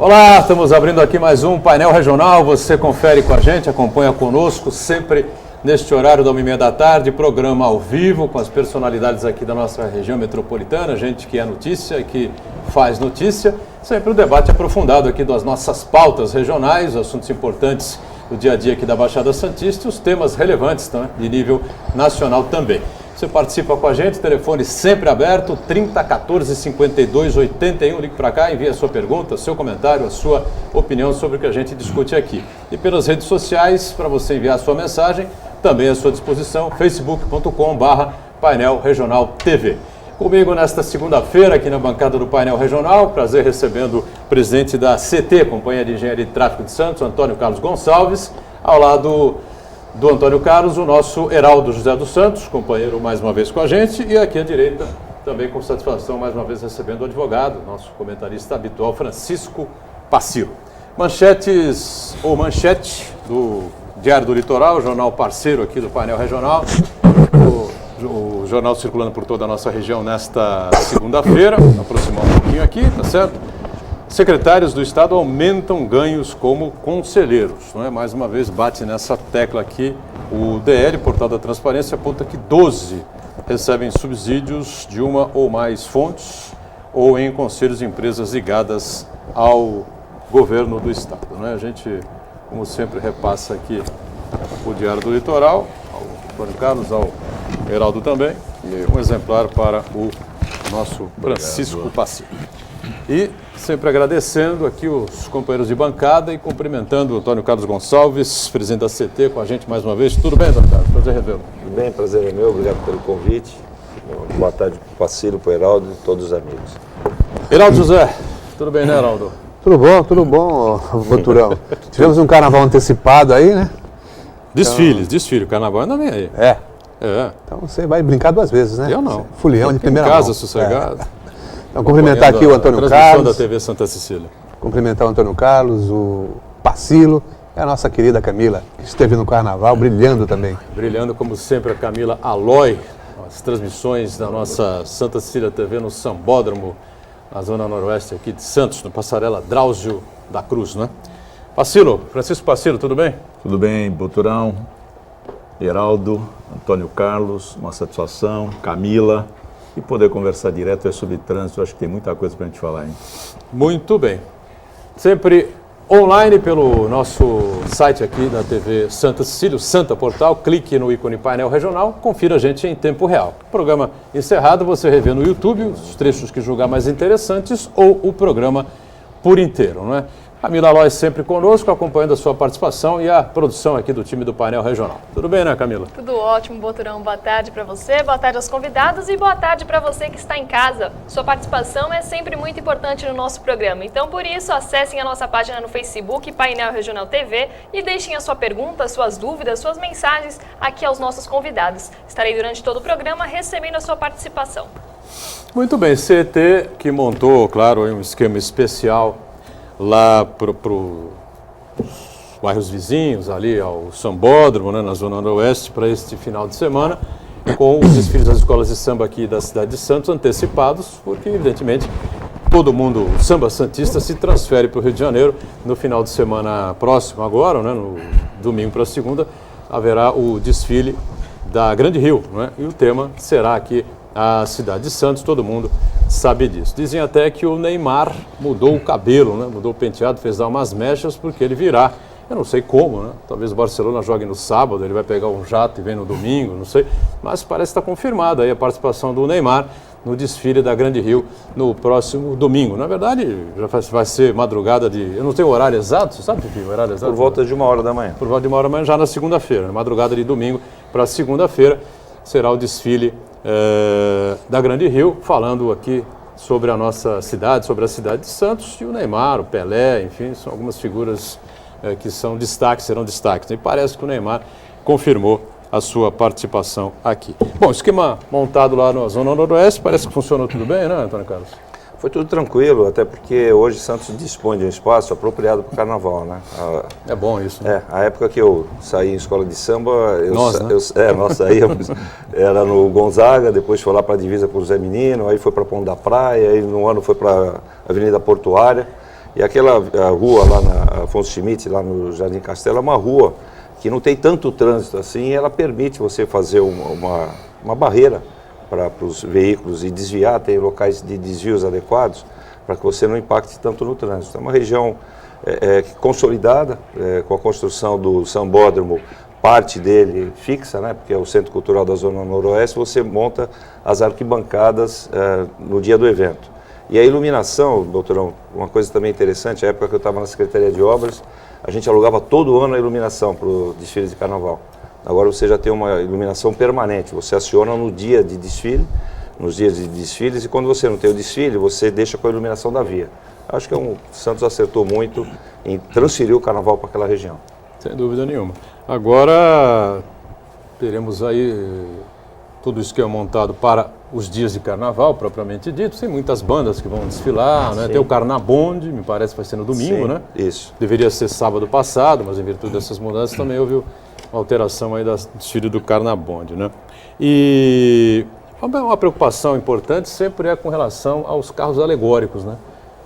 Olá, estamos abrindo aqui mais um painel regional. Você confere com a gente, acompanha conosco sempre neste horário da 1h30 da tarde, programa ao vivo com as personalidades aqui da nossa região metropolitana, gente que é notícia, que faz notícia, sempre o debate aprofundado aqui das nossas pautas regionais, assuntos importantes do dia a dia aqui da Baixada Santista e os temas relevantes, né, de nível nacional também. Você participa com a gente, telefone sempre aberto, 30 14 52 81, ligue para cá, envie a sua pergunta, seu comentário, a sua opinião sobre o que a gente discute aqui. E pelas redes sociais, para você enviar a sua mensagem, também à sua disposição, facebook.com/Painel Regional TV. Comigo nesta segunda-feira, aqui na bancada do Painel Regional, prazer recebendo o presidente da CT, Companhia de Engenharia e Tráfego de Santos, Antônio Carlos Gonçalves, ao lado do Antônio Carlos, o nosso Heraldo José dos Santos, companheiro mais uma vez com a gente, e aqui à direita, também com satisfação, mais uma vez recebendo o advogado, nosso comentarista habitual, Francisco Passilo. Manchetes, ou manchete, do Diário do Litoral, jornal parceiro aqui do Painel Regional, o jornal circulando por toda a nossa região nesta segunda-feira, aproximar um pouquinho aqui, tá certo? Secretários do Estado aumentam ganhos como conselheiros, não é? Mais uma vez bate nessa tecla aqui. O DL, Portal da Transparência, aponta que 12 recebem subsídios de uma ou mais fontes ou em conselhos de empresas ligadas ao governo do Estado, não é? A gente, como sempre, repassa aqui o Diário do Litoral, ao Antônio Carlos, ao Heraldo também, e um exemplar para o nosso Francisco Passilo. E sempre agradecendo aqui os companheiros de bancada e cumprimentando o Antônio Carlos Gonçalves, presidente da CT, com a gente mais uma vez. Tudo bem, Antônio Carlos? Prazer revê-lo. Tudo bem, prazer é meu, obrigado pelo convite. Boa tarde para o Passilo, para o Heraldo e todos os amigos. Heraldo José, tudo bem, né, Heraldo? Tudo bom, Boturão. Tivemos um carnaval antecipado aí, né? Desfile, o carnaval ainda vem aí. É. Então você vai brincar duas vezes, né? Eu não. Fulião de primeira mão. Em casa, sossegado. Então, cumprimentar aqui o Antônio transmissão Carlos. da TV Santa Cecília. Cumprimentar o Antônio Carlos, o Passilo e a nossa querida Camila, que esteve no carnaval, brilhando também. Brilhando, como sempre, a Camila Aloy, as transmissões da nossa Santa Cecília TV no Sambódromo, na zona noroeste aqui de Santos, no Passarela Drauzio da Cruz, né? Passilo, Francisco Passilo, tudo bem? Tudo bem, Boturão, Heraldo, Antônio Carlos, uma satisfação, Camila, e poder conversar direto sobre trânsito, acho que tem muita coisa para a gente falar, hein? Muito bem. Sempre online pelo nosso site aqui da TV Santa Cecília, o Santa Portal, clique no ícone Painel Regional, confira a gente em tempo real. Programa encerrado, você revê no YouTube os trechos que julgar mais interessantes ou o programa por inteiro, não é? Camila Aloy sempre conosco, acompanhando a sua participação e a produção aqui do time do Painel Regional. Tudo bem, né, Camila? Tudo ótimo, Boturão. Boa tarde para você, boa tarde aos convidados e boa tarde para você que está em casa. Sua participação é sempre muito importante no nosso programa. Então, por isso, acessem a nossa página no Facebook, Painel Regional TV, e deixem a sua pergunta, suas dúvidas, suas mensagens aqui aos nossos convidados. Estarei durante todo o programa recebendo a sua participação. Muito bem, CT que montou, claro, um esquema especial lá para os bairros vizinhos, ali ao Sambódromo, né, na Zona Noroeste, para este final de semana, com os desfiles das escolas de samba aqui da cidade de Santos antecipados, porque, evidentemente, todo mundo, o samba santista, se transfere para o Rio de Janeiro no final de semana próximo, agora, né, no domingo para segunda, haverá o desfile da Grande Rio, né, e o tema será aqui a cidade de Santos, todo mundo sabe disso. Dizem até que o Neymar mudou o cabelo, né? Mudou o penteado, fez dar umas mechas, porque ele virá, eu não sei como, né? Talvez o Barcelona jogue no sábado, ele vai pegar um jato e vem no domingo, não sei, mas parece que está confirmada aí a participação do Neymar no desfile da Grande Rio no próximo domingo. Na verdade, já vai ser madrugada de... Eu não tenho o horário exato, você sabe, Pipi, o horário exato? Por volta de 1h da manhã. Por volta de 1h da manhã, já na segunda-feira, na madrugada de domingo para segunda-feira, será o desfile da Grande Rio, falando aqui sobre a nossa cidade, sobre a cidade de Santos, e o Neymar, o Pelé, enfim, são algumas figuras que são destaques, serão destaques. E parece que o Neymar confirmou a sua participação aqui. Bom, esquema montado lá na Zona Noroeste, parece que funcionou tudo bem, né, Antônio Carlos? Foi tudo tranquilo, até porque hoje Santos dispõe de um espaço apropriado para o carnaval, né? É bom isso, né? A época que eu saí em escola de samba, nós saíamos, era no Gonzaga, depois foi lá para a divisa para o Zé Menino, aí foi para Pão da Praia, aí no ano foi para a Avenida Portuária, E aquela rua lá na Afonso Schmidt, lá no Jardim Castelo, é uma rua que não tem tanto trânsito assim, ela permite você fazer uma barreira para os veículos e desviar, tem locais de desvios adequados para que você não impacte tanto no trânsito. É uma região consolidada, com a construção do Sambódromo, parte dele fixa, né, porque é o Centro Cultural da Zona Noroeste, você monta as arquibancadas no dia do evento. E a iluminação, doutorão, uma coisa também interessante, a época que eu estava na Secretaria de Obras, a gente alugava todo ano a iluminação para o desfile de carnaval. Agora você já tem uma iluminação permanente, você aciona no dia de desfile, nos dias de desfiles, e quando você não tem o desfile, você deixa com a iluminação da via. Acho que Santos acertou muito em transferir o carnaval para aquela região. Sem dúvida nenhuma. Agora, teremos aí tudo isso que é montado para os dias de carnaval, propriamente dito. Tem muitas bandas que vão desfilar, né? Tem o Carnabonde, me parece que vai ser no domingo, sim, né? Isso. Deveria ser sábado passado, mas em virtude dessas mudanças também houve uma alteração aí do desfile do Carnabonde, né? E uma preocupação importante sempre é com relação aos carros alegóricos, né?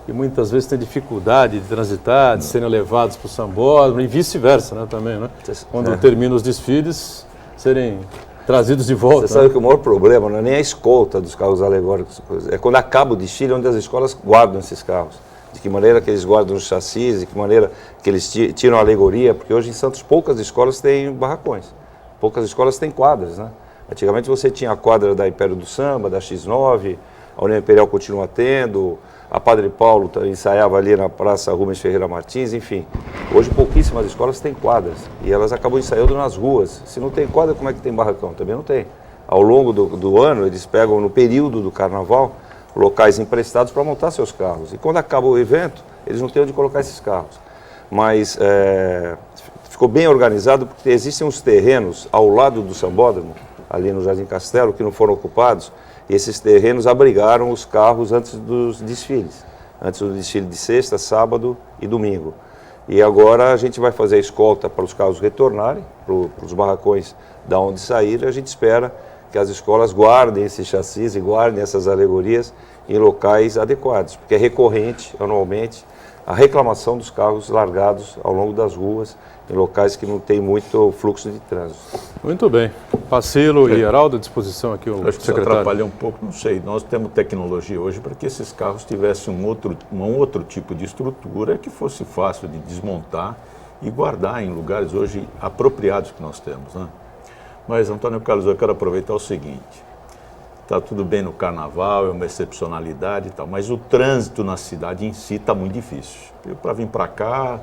Que muitas vezes tem dificuldade de transitar, de serem levados para o sambódromo e vice-versa, né, também, né? Quando terminam os desfiles, serem trazidos de volta. Você sabe que o maior problema não é nem a escolta dos carros alegóricos, é quando acaba o desfile, onde as escolas guardam esses carros. De que maneira que eles guardam os chassis, de que maneira que eles tiram a alegoria, porque hoje em Santos poucas escolas têm barracões, poucas escolas têm quadras, né? Antigamente você tinha a quadra da Império do Samba, da X9, a União Imperial continua tendo, a Padre Paulo ensaiava ali na Praça Rubens Ferreira Martins, enfim. Hoje pouquíssimas escolas têm quadras e elas acabam ensaiando nas ruas. Se não tem quadra, como é que tem barracão? Também não tem. Ao longo do ano, eles pegam no período do carnaval locais emprestados para montar seus carros. E quando acaba o evento, eles não têm onde colocar esses carros. Mas ficou bem organizado porque existem uns terrenos ao lado do Sambódromo, ali no Jardim Castelo, que não foram ocupados. E esses terrenos abrigaram os carros antes dos desfiles. Antes do desfile de sexta, sábado e domingo. E agora a gente vai fazer a escolta para os carros retornarem, para os barracões da onde saírem. A gente espera que as escolas guardem esses chassis e guardem essas alegorias em locais adequados, porque é recorrente, anualmente, a reclamação dos carros largados ao longo das ruas, em locais que não tem muito fluxo de trânsito. Muito bem. Pacilo e Heraldo, à disposição aqui o acho que secretário. Isso atrapalha um pouco, não sei. Nós temos tecnologia hoje para que esses carros tivessem um outro tipo de estrutura que fosse fácil de desmontar e guardar em lugares hoje apropriados que nós temos, né? Mas, Antônio Carlos, eu quero aproveitar o seguinte. Está tudo bem no carnaval, é uma excepcionalidade e tal, mas o trânsito na cidade em si está muito difícil. Para vir para cá,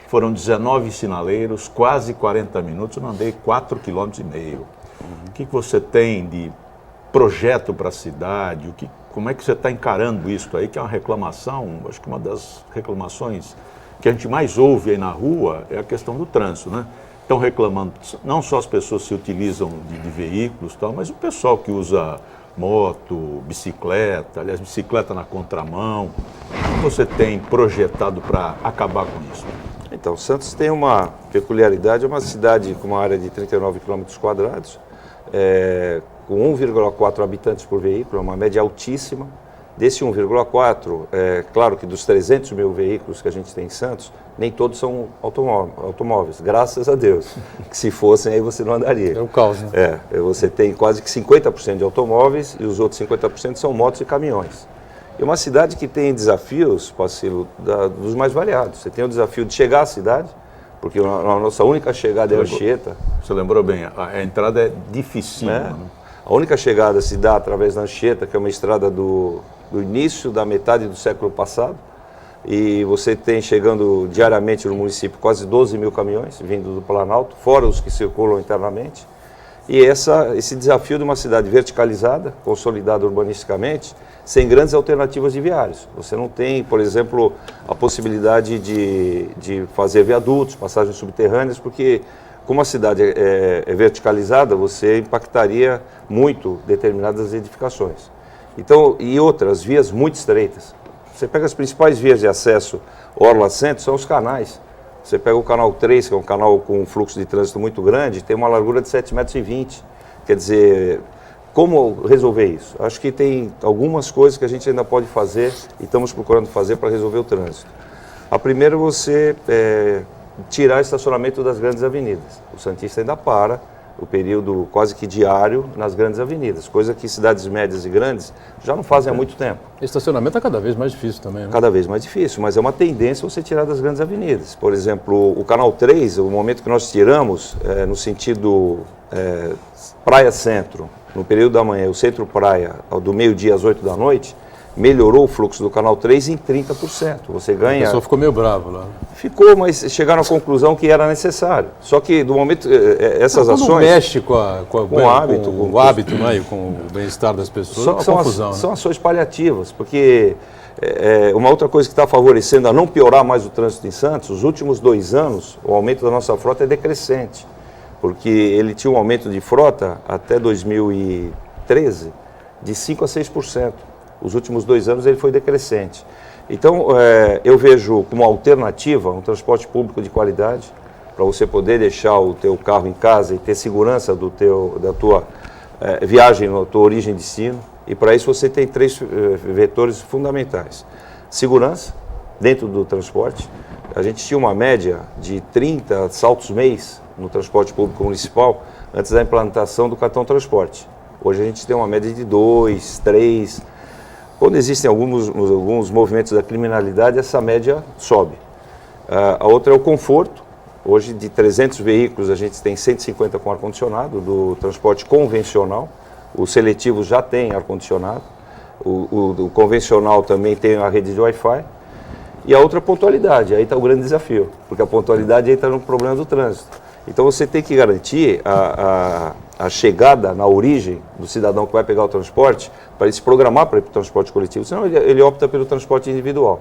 foram 19 sinaleiros, quase 40 minutos, eu não andei 4,5 km. O que você tem de projeto para a cidade? Como é que você está encarando isso aí, que é uma reclamação? Acho que uma das reclamações que a gente mais ouve aí na rua é a questão do trânsito, né? Estão reclamando, não só as pessoas que se utilizam de veículos, tal, mas o pessoal que usa moto, bicicleta, aliás, bicicleta na contramão. O que você tem projetado para acabar com isso? Então, Santos tem uma peculiaridade, é uma cidade com uma área de 39 km², com 1,4 habitantes por veículo, é uma média altíssima. Desse 1,4, claro que dos 300 mil veículos que a gente tem em Santos, nem todos são automóveis, graças a Deus. Que se fossem, aí você não andaria. É um caos, né? Você tem quase que 50% de automóveis e os outros 50% são motos e caminhões. É uma cidade que tem desafios, Pacilo, dos mais variados. Você tem o desafio de chegar à cidade, porque a nossa única chegada é a Anchieta. Você lembrou bem, a entrada é dificílima, né? A única chegada se dá através da Anchieta, que é uma estrada do início da metade do século passado, e você tem chegando diariamente no município quase 12 mil caminhões vindo do Planalto, fora os que circulam internamente, e esse desafio de uma cidade verticalizada, consolidada urbanisticamente, sem grandes alternativas de viários. Você não tem, por exemplo, a possibilidade de fazer viadutos, passagens subterrâneas, porque como a cidade é verticalizada, você impactaria muito determinadas edificações. Então, e outras vias muito estreitas. Você pega as principais vias de acesso Orla Centro, são os canais. Você pega o canal 3, que é um canal com um fluxo de trânsito muito grande, tem uma largura de 7,20 m. Quer dizer, como resolver isso? Acho que tem algumas coisas que a gente ainda pode fazer e estamos procurando fazer para resolver o trânsito. A primeira é você tirar estacionamento das grandes avenidas. O Santista ainda para o período quase que diário nas grandes avenidas, coisa que cidades médias e grandes já não fazem há muito tempo. Estacionamento é cada vez mais difícil também, né? Cada vez mais difícil, mas é uma tendência você tirar das grandes avenidas. Por exemplo, o Canal 3, o momento que nós tiramos, no sentido Praia Centro, no período da manhã, o Centro Praia, do meio-dia às 8 da noite, melhorou o fluxo do Canal 3 em 30%. Você ganha... O pessoal ficou meio bravo lá. Ficou, mas chegaram à conclusão que era necessário. Só que, do momento, essas ações... mexe com o hábito, né, e com o bem-estar das pessoas, só que são ações paliativas, porque uma outra coisa que está favorecendo a não piorar mais o trânsito em Santos, os últimos 2 anos, o aumento da nossa frota é decrescente, porque ele tinha um aumento de frota até 2013 de 5% a 6%. Os últimos 2 anos ele foi decrescente. Então, eu vejo como alternativa um transporte público de qualidade, para você poder deixar o teu carro em casa e ter segurança da tua viagem, da tua origem e destino. E para isso você tem 3 vetores fundamentais. Segurança, dentro do transporte. A gente tinha uma média de 30 saltos mês no transporte público municipal antes da implantação do cartão transporte. Hoje a gente tem uma média de 2, 3. Quando existem alguns movimentos da criminalidade, essa média sobe. A outra é o conforto. Hoje, de 300 veículos, a gente tem 150 com ar-condicionado, do transporte convencional. O seletivo já tem ar-condicionado. O convencional também tem a rede de Wi-Fi. E a outra é a pontualidade. Aí está o grande desafio, porque a pontualidade aí está no problema do trânsito. Então, você tem que garantir a chegada na origem do cidadão que vai pegar o transporte, para ele se programar para ir para o transporte coletivo, senão ele opta pelo transporte individual.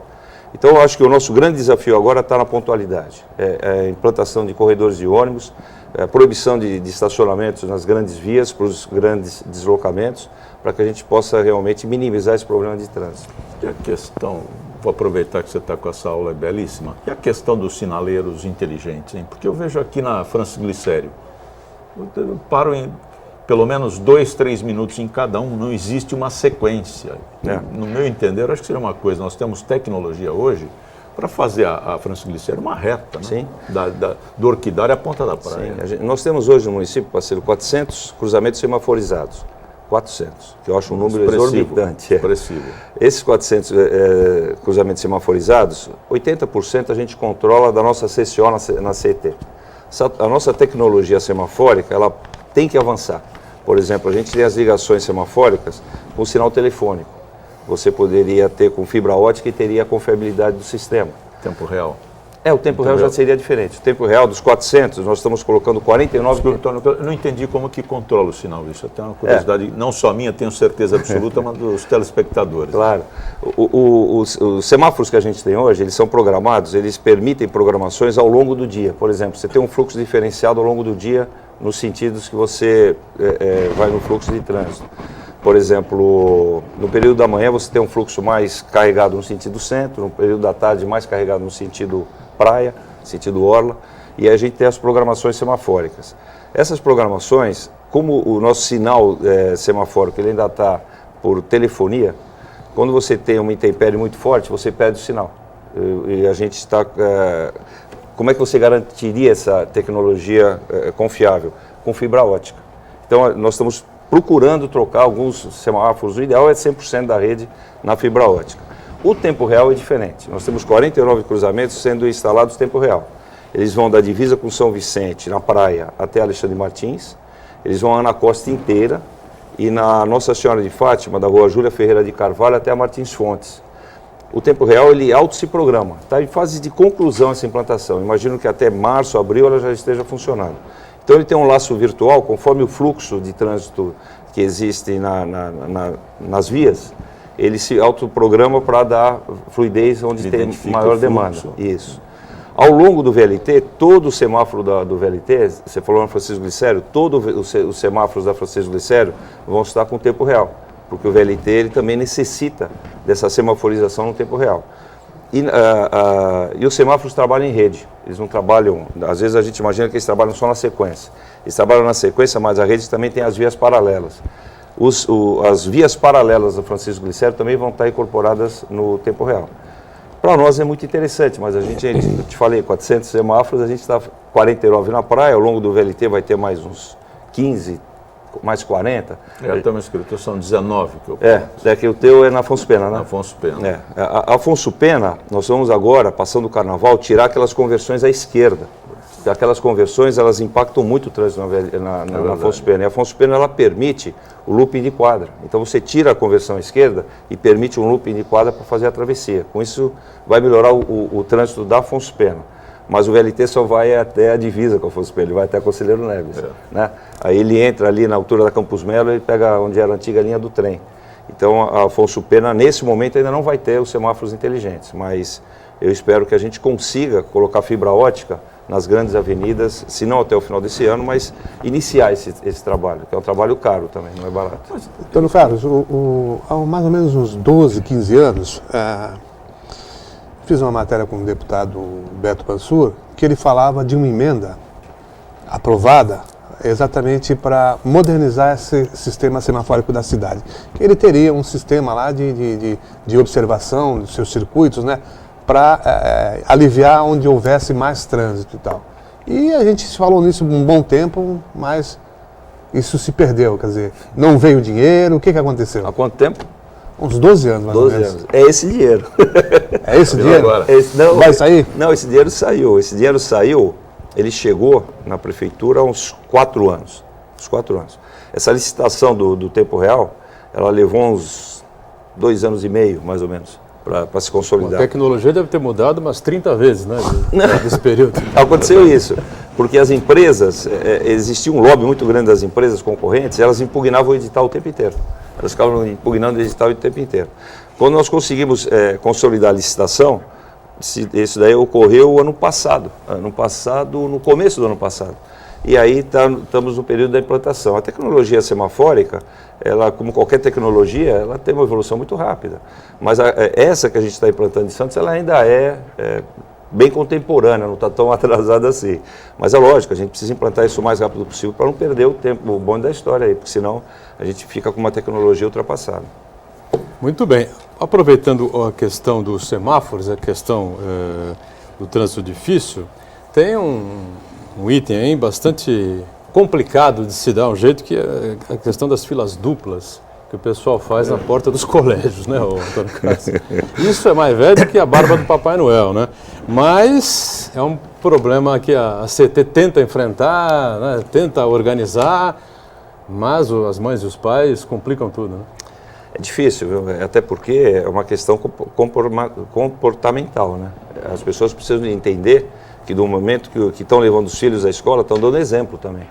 Então, eu acho que o nosso grande desafio agora está na pontualidade. A implantação de corredores de ônibus, a proibição de estacionamentos nas grandes vias, para os grandes deslocamentos, para que a gente possa realmente minimizar esse problema de trânsito. E a questão, vou aproveitar que você está com essa aula belíssima, e a questão dos sinaleiros inteligentes, hein? Porque eu vejo aqui na Francis Glicério, eu paro em pelo menos 2, 3 minutos em cada um, não existe uma sequência. No meu entender, eu acho que seria uma coisa, nós temos tecnologia hoje para fazer a Francis Glicério uma reta, né? Sim. Do Orquidário à ponta da praia. Sim. Nós temos hoje no município, parceiro, 400 cruzamentos semaforizados. 400, que eu acho um número exorbitante. Expressivo. Esses 400 cruzamentos semaforizados, 80% a gente controla da nossa CCO na CET. A nossa tecnologia semafórica, ela tem que avançar. Por exemplo, a gente tem as ligações semafóricas com sinal telefônico. Você poderia ter com fibra ótica e teria a confiabilidade do sistema. Tempo real. O tempo real já seria diferente. O tempo real dos 400, nós estamos colocando 49... Eu não entendi como que controla o sinal. Isso até é uma curiosidade, não só minha, tenho certeza absoluta, mas dos telespectadores. Claro. Os semáforos que a gente tem hoje, eles são programados, eles permitem programações ao longo do dia. Por exemplo, você tem um fluxo diferenciado ao longo do dia, nos sentidos que você vai no fluxo de trânsito. Por exemplo, no período da manhã você tem um fluxo mais carregado no sentido centro, no período da tarde mais carregado no sentido praia, sentido orla, e a gente tem as programações semafóricas. Essas programações, como o nosso sinal semafórico ele ainda está por telefonia, quando você tem uma intempérie muito forte, você perde o sinal. E a gente está... como é que você garantiria essa tecnologia confiável? Com fibra ótica. Então, nós estamos procurando trocar alguns semáforos. O ideal é 100% da rede na fibra ótica. O tempo real é diferente. Nós temos 49 cruzamentos sendo instalados em tempo real. Eles vão da divisa com São Vicente, na praia, até Alexandre Martins. Eles vão a Ana Costa inteira e na Nossa Senhora de Fátima, da Rua Júlia Ferreira de Carvalho até a Martins Fontes. O tempo real, ele auto se programa. Está em fase de conclusão essa implantação. Imagino que até março, abril, ela já esteja funcionando. Então, ele tem um laço virtual, conforme o fluxo de trânsito que existe nas vias, ele se autoprograma para dar fluidez onde tem maior demanda. Isso. Ao longo do VLT, todo o semáforo do VLT, você falou na Francisco Glicério, todos os semáforos da Francisco Glicério vão estar com tempo real, porque o VLT ele também necessita dessa semaforização no tempo real. E os semáforos trabalham em rede, eles não trabalham, às vezes a gente imagina que eles trabalham só na sequência. Eles trabalham na sequência, mas a rede também tem as vias paralelas. as vias paralelas do Francisco Glicério também vão estar incorporadas no tempo real. Para nós é muito interessante, mas eu te falei, 400 semáforos, a gente está 49 na praia, ao longo do VLT vai ter mais uns 15, mais 40. Estamos escritos, são 19 que eu que o teu é na Afonso Pena, né? Afonso Pena. Afonso Pena, nós vamos agora, passando o carnaval, tirar aquelas conversões à esquerda. Porque aquelas conversões, elas impactam muito o trânsito na Afonso Pena. E a Afonso Pena, ela permite o looping de quadra. Então você tira a conversão à esquerda e permite um looping de quadra para fazer a travessia. Com isso, vai melhorar o trânsito da Afonso Pena. Mas o VLT só vai até a divisa com a Afonso Pena, ele vai até a Conselheiro Neves. Né? Aí ele entra ali na altura da Campos Melo e pega onde era a antiga linha do trem. Então a Afonso Pena, nesse momento, ainda não vai ter os semáforos inteligentes, mas eu espero que a gente consiga colocar fibra ótica nas grandes avenidas, se não até o final desse ano, mas iniciar esse trabalho, que é um trabalho caro também, não é barato. Antônio Carlos, há mais ou menos uns 12, 15 anos, fiz uma matéria com o deputado Beto Mansur, que ele falava de uma emenda aprovada exatamente para modernizar esse sistema semafórico da cidade. Ele teria um sistema lá de observação dos seus circuitos, né, para aliviar onde houvesse mais trânsito e tal. E a gente falou nisso um bom tempo, mas isso se perdeu, quer dizer, não veio dinheiro, o que aconteceu? Há quanto tempo? Uns 12 anos, mais 12 ou menos. anos. É esse dinheiro. É esse dinheiro? Não, vai sair? Não, esse dinheiro saiu. Esse dinheiro saiu, ele chegou na prefeitura há uns 4 anos. Uns 4 anos. Essa licitação do tempo real, ela levou uns 2 anos e meio, mais ou menos, para se consolidar. A tecnologia deve ter mudado umas 30 vezes, né, nesse período. Aconteceu isso, porque as empresas, existia um lobby muito grande das empresas concorrentes, elas impugnavam o edital o tempo inteiro. Elas ficavam impugnando o edital o tempo inteiro. Quando nós conseguimos consolidar a licitação, isso daí ocorreu ano passado, no começo do ano passado. E aí estamos no período da implantação. A tecnologia semafórica, ela, como qualquer tecnologia, ela tem uma evolução muito rápida. Mas essa que a gente está implantando em Santos, ela ainda é bem contemporânea, não está tão atrasada assim. Mas é lógico, a gente precisa implantar isso o mais rápido possível para não perder o tempo, o bonde da história aí, porque senão a gente fica com uma tecnologia ultrapassada. Muito bem. Aproveitando a questão dos semáforos, a questão do trânsito difícil, tem um item aí bastante complicado de se dar um jeito, que é a questão das filas duplas que o pessoal faz na porta dos colégios, né, Antônio Carlos? Isso é mais velho que a barba do Papai Noel, né? Mas é um problema que a CT tenta enfrentar, né, tenta organizar, mas as mães e os pais complicam tudo, né? É difícil, viu? Até porque é uma questão comportamental, né? As pessoas precisam entender que do momento que estão levando os filhos à escola, estão dando exemplo também.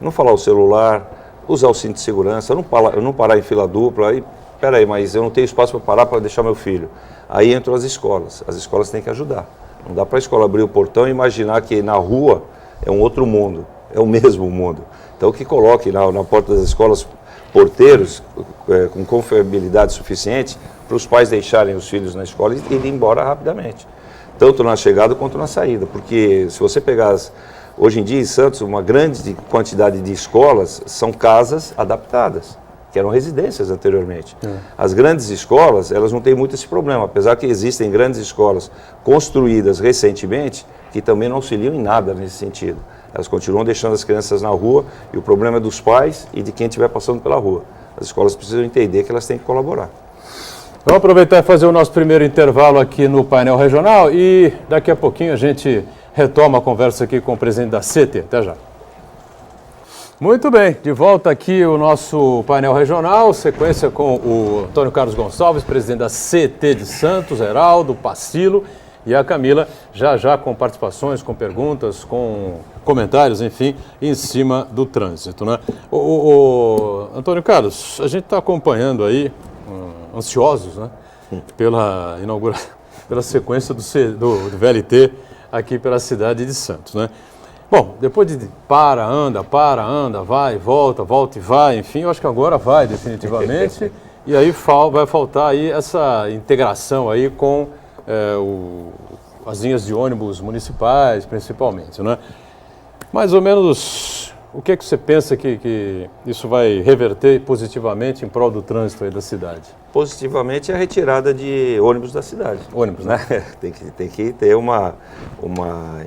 Não falar o celular, usar o cinto de segurança, não parar em fila dupla, aí, peraí, mas eu não tenho espaço para parar para deixar meu filho. Aí entram as escolas têm que ajudar. Não dá para a escola abrir o portão e imaginar que na rua é um outro mundo, é o mesmo mundo. Então que coloque na porta das escolas porteiros com confiabilidade suficiente para os pais deixarem os filhos na escola e ir embora rapidamente. Tanto na chegada quanto na saída, porque se você pegar, hoje em dia em Santos, uma grande quantidade de escolas são casas adaptadas, que eram residências anteriormente. As grandes escolas, elas não têm muito esse problema, apesar que existem grandes escolas construídas recentemente que também não auxiliam em nada nesse sentido. Elas continuam deixando as crianças na rua e o problema é dos pais e de quem estiver passando pela rua. As escolas precisam entender que elas têm que colaborar. Vamos aproveitar e fazer o nosso primeiro intervalo aqui no painel regional e daqui a pouquinho a gente retoma a conversa aqui com o presidente da CT. Até já. Muito bem, de volta aqui o nosso painel regional, sequência com o Antônio Carlos Gonçalves, presidente da CT de Santos, Heraldo, Pacilo, e a Camila, já com participações, com perguntas, com comentários, enfim, em cima do trânsito, né? Antônio Carlos, a gente está acompanhando aí, ansiosos, né, pela sequência do VLT aqui pela cidade de Santos, né? Bom, depois de para, anda, vai, volta e vai, enfim, eu acho que agora vai definitivamente, e aí vai faltar aí essa integração aí com as linhas de ônibus municipais, principalmente, né? Mais ou menos o que é que você pensa que isso vai reverter positivamente em prol do trânsito aí da cidade? Positivamente é a retirada de ônibus da cidade. Ônibus, né? Tem que ter uma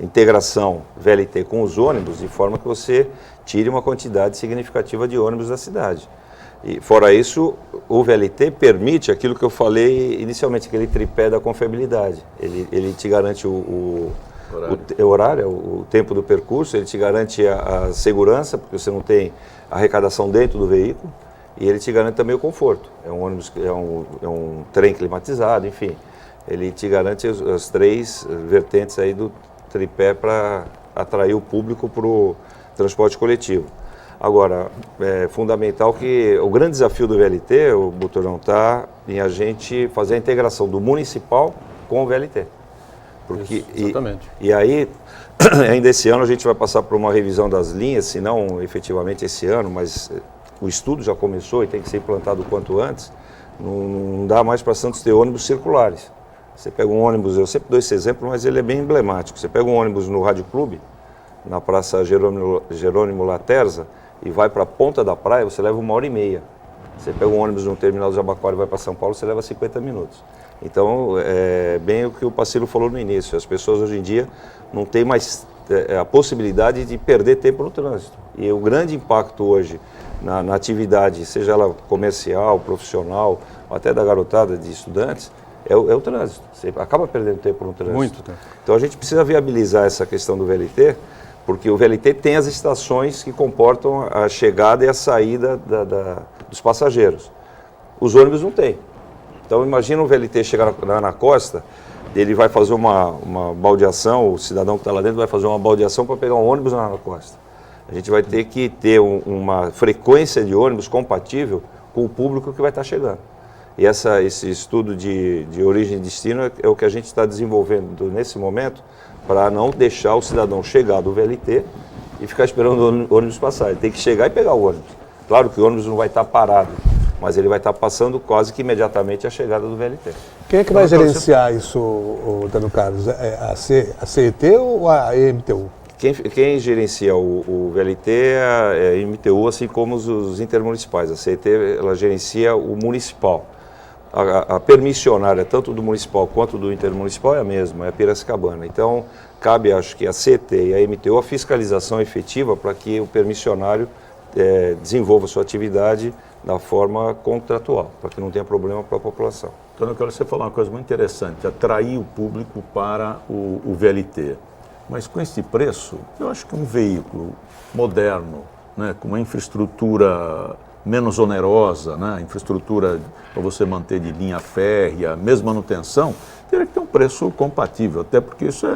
integração VLT com os ônibus, de forma que você tire uma quantidade significativa de ônibus da cidade. E, fora isso, o VLT permite aquilo que eu falei inicialmente, aquele tripé da confiabilidade. Ele te garante o horário, o tempo do percurso, ele te garante a segurança, porque você não tem arrecadação dentro do veículo, e ele te garante também o conforto. É um ônibus, é um trem climatizado, enfim. Ele te garante as três vertentes aí do tripé para atrair o público para o transporte coletivo. Agora, é fundamental que o grande desafio do VLT, o Buturão, está em a gente fazer a integração do municipal com o VLT. Porque, isso, exatamente. E aí, ainda esse ano a gente vai passar por uma revisão das linhas, se não efetivamente esse ano, mas o estudo já começou e tem que ser implantado o quanto antes. Não dá mais para Santos ter ônibus circulares. Você pega um ônibus, eu sempre dou esse exemplo, mas ele é bem emblemático. Você pega um ônibus no Rádio Clube, na Praça Jerônimo Laterza, e vai para a ponta da praia, você leva 1h30. Você pega um ônibus no terminal do Jabaquara e vai para São Paulo, você leva 50 minutos. Então, é bem o que o Pacilo falou no início. As pessoas hoje em dia não têm mais a possibilidade de perder tempo no trânsito. E o grande impacto hoje na atividade, seja ela comercial, profissional, ou até da garotada de estudantes, é o trânsito. Você acaba perdendo tempo no trânsito. Muito tempo. Então, a gente precisa viabilizar essa questão do VLT, porque o VLT tem as estações que comportam a chegada e a saída dos passageiros. Os ônibus não têm. Então, imagina o VLT chegar na costa, ele vai fazer uma baldeação, o cidadão que está lá dentro vai fazer uma baldeação para pegar um ônibus na costa. A gente vai ter que ter uma frequência de ônibus compatível com o público que vai estar chegando. E esse estudo de origem e destino é o que a gente está desenvolvendo nesse momento, para não deixar o cidadão chegar do VLT e ficar esperando o ônibus passar. Ele tem que chegar e pegar o ônibus. Claro que o ônibus não vai estar parado, mas ele vai estar passando quase que imediatamente a chegada do VLT. Quem é que vai gerenciar isso, Dano Carlos? A CET ou a EMTU? Quem gerencia o VLT é a MTU, assim como os intermunicipais. A CET ela gerencia o municipal. A permissionária, tanto do municipal quanto do intermunicipal, é a mesma, é a Piracicabana. Então, cabe, acho que a CET e a MTU, a fiscalização efetiva para que o permissionário desenvolva sua atividade da forma contratual, para que não tenha problema para a população. Então, eu quero que você falar uma coisa muito interessante, atrair o público para o VLT. Mas com esse preço, eu acho que um veículo moderno, né, com uma infraestrutura menos onerosa, né, infraestrutura para você manter de linha férrea, mesmo manutenção, teria que ter um preço compatível, até porque isso